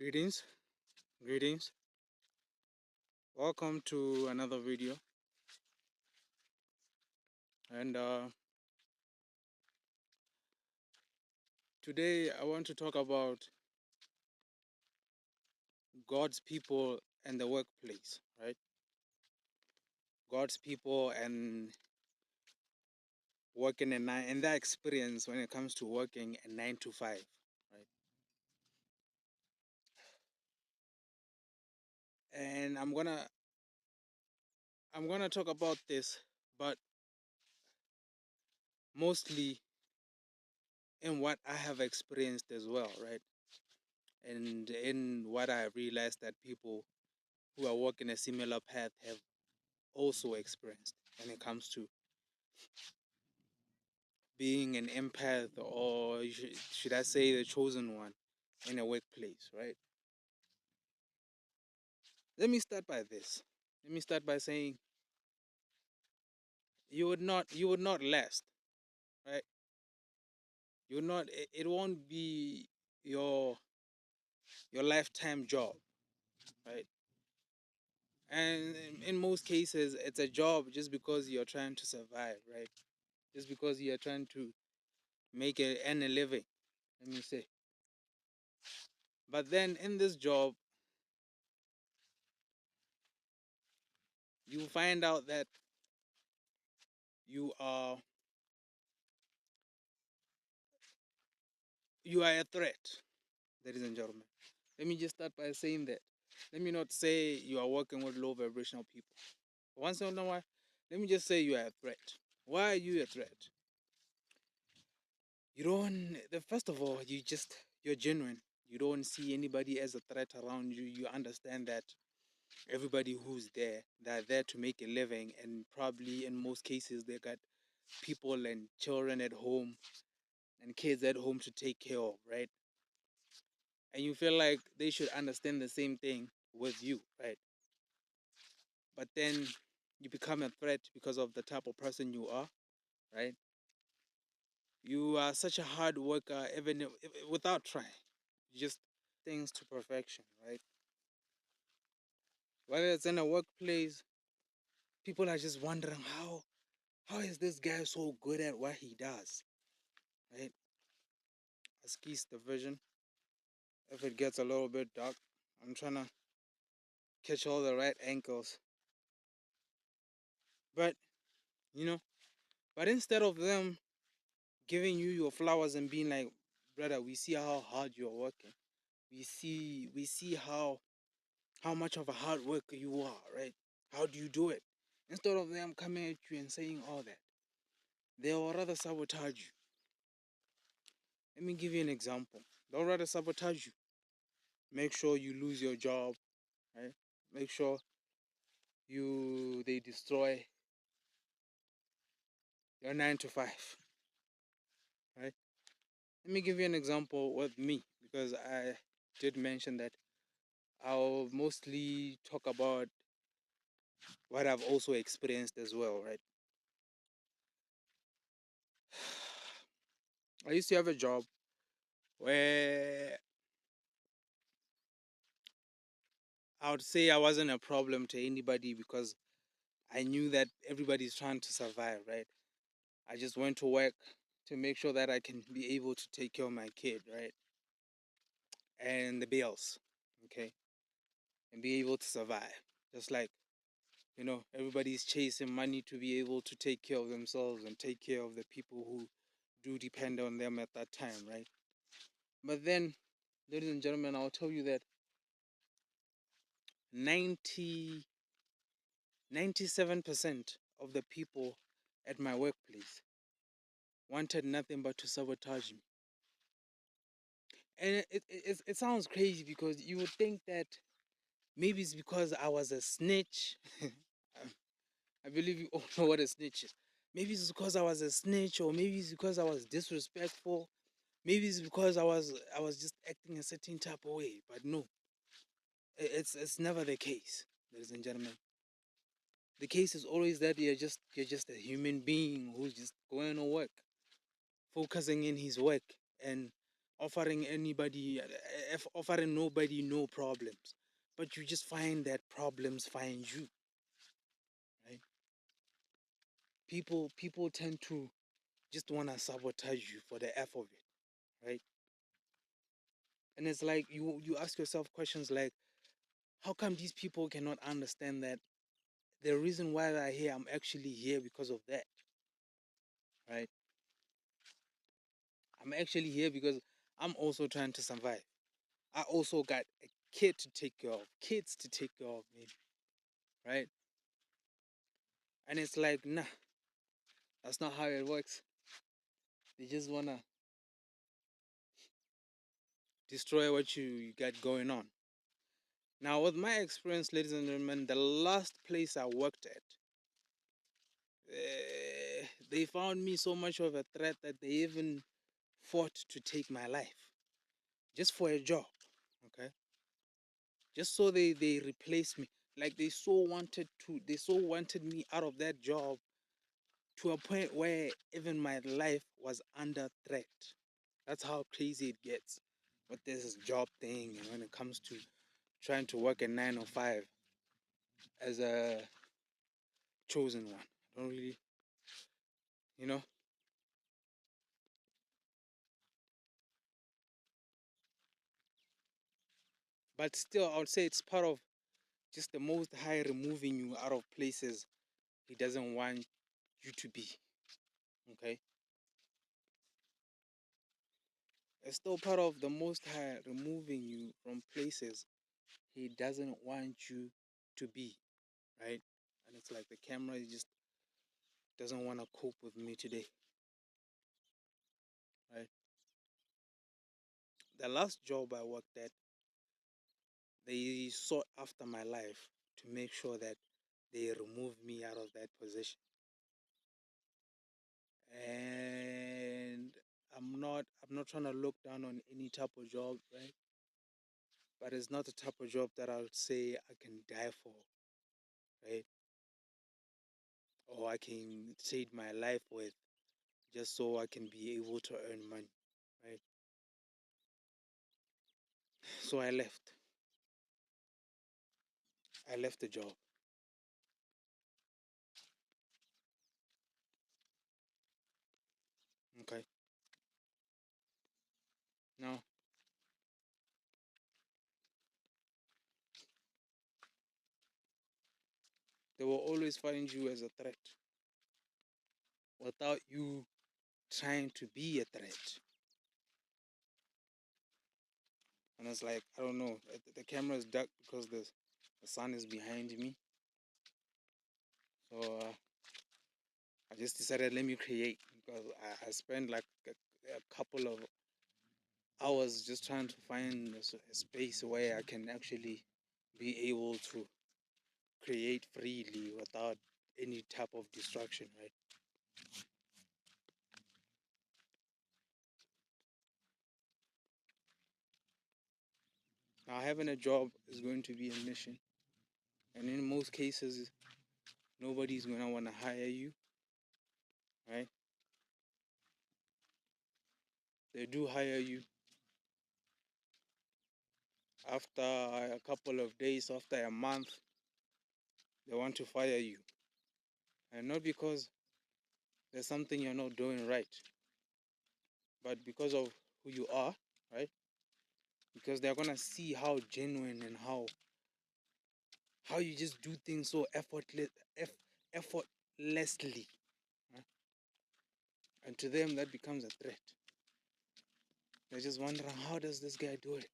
Greetings, greetings. Welcome to another video. And today I want to talk about God's people and the workplace, right? God's people and working and that experience when it comes to working a 9 to 5, right? And I'm gonna talk about this, but mostly in what I have experienced as well, right? And in what I realized that people who are walking a similar path have also experienced when it comes to being an empath, or should I say the chosen one in a workplace, right? Let me start by this. Let me start by saying you would not last, right? You would not it won't be your your lifetime job, right? And in most cases it's a job just because you're trying to survive, right? Just because you're trying to earn a living, let me say. But then in this job you find out that you are you are a threat, ladies and gentlemen. Let me just start by saying that. Let me not say you are working with low vibrational people. Once in a while, let me just say you are a threat. Why are you a threat? You don't. First of all, you're genuine. You don't see anybody as a threat around you. You understand that everybody who's there, they're there to make a living, and probably in most cases they got people and children at home and kids at home to take care of, right? And you feel like they should understand the same thing with you, right? But then you become a threat because of the type of person you are, right? You are such a hard worker, even without trying. You just things to perfection, right? Whether it's in a workplace, people are just wondering how is this guy so good at what he does, right? Excuse the vision. If it gets a little bit dark, I'm trying to catch all the right angles. But you know, but instead of them giving you your flowers and being like, brother, we see how hard you're working. We see how much of a hard worker you are, right? How do you do it? Instead of them coming at you and saying all that, they will rather sabotage you. Let me give you an example. They'll rather sabotage you. Make sure you lose your job, right? Make sure they destroy your 9 to 5, right? Let me give you an example with me, because I did mention that I'll mostly talk about what I've also experienced as well, right? I used to have a job where I would say I wasn't a problem to anybody because I knew that everybody's trying to survive, right? I just went to work to make sure that I can be able to take care of my kid, right? And the bills, okay? And be able to survive. Just like, everybody's chasing money to be able to take care of themselves and take care of the people who do depend on them at that time, right? But then, ladies and gentlemen, I'll tell you that 97% of the people at my workplace wanted nothing but to sabotage me. And it sounds crazy because you would think that maybe it's because I was a snitch. I believe you all know what a snitch is. Maybe it's because I was a snitch, or maybe it's because I was disrespectful. Maybe it's because I was just acting a certain type of way. But no, it's never the case, ladies and gentlemen. The case is always that you're just a human being who's just going to work, focusing in his work, and offering anybody, offering nobody no problems, but you just find that problems find you, right? People tend to just want to sabotage you for the F of it, right? And it's like you ask yourself questions like, how come these people cannot understand that the reason why they're here, I'm actually here because of that, right? I'm actually here because I'm also trying to survive. I also got a kid to take care of, kids to take care of, maybe, right? And it's like, nah, that's not how it works. They just wanna destroy what you got going on. Now, with my experience, ladies and gentlemen, the last place I worked at, they found me so much of a threat that they even fought to take my life just for a job, okay? Just so they replaced me. Like they so wanted me out of that job to a point where even my life was under threat. That's how crazy it gets with this job thing, and when it comes to trying to work a 9 or 5 as a chosen one. I don't really, you know. But still, I would say it's part of just the Most High removing you out of places He doesn't want you to be. Okay? It's still part of the Most High removing you from places He doesn't want you to be. Right? And it's like the camera just doesn't want to cope with me today. Right? The last job I worked at, they sought after my life to make sure that they remove me out of that position. And I'm not trying to look down on any type of job, right? But it's not the type of job that I would say I can die for, right? Or I can trade my life with just so I can be able to earn money, right? So I left. I left the job. Okay. Now they will always find you as a threat without you trying to be a threat. And it's like, I don't know, the camera is dark because the sun is behind me. So I just decided, let me create, because I spent like a couple of hours just trying to find a space where I can actually be able to create freely without any type of distraction, right? Now, having a job is going to be a mission, and in most cases, nobody's going to want to hire you, right? They do hire you after a couple of days, after a month, they want to fire you. And not because there's something you're not doing right, but because of who you are, right? Because they're gonna see how genuine and how you just do things so effortlessly, right? And to them that becomes a threat. They're just wondering, how does this guy do it?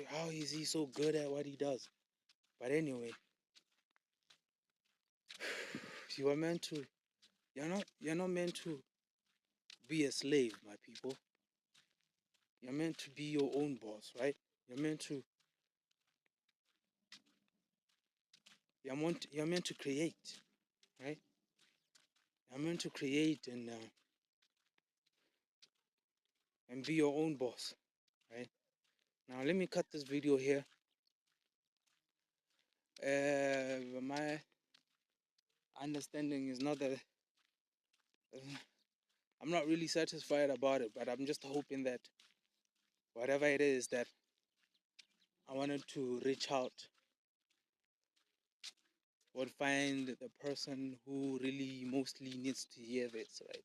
How is he so good at what he does? But anyway, you are meant to. You're not meant to be a slave, my people. You're meant to be your own boss, right? You're meant to. You're meant to create, right? You're meant to create and be your own boss, right? Now let me cut this video here. My understanding is not that I'm not really satisfied about it, but I'm just hoping that whatever it is that I wanted to reach out would find the person who really mostly needs to hear this, right?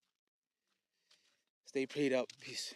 Stay prayed up. Peace.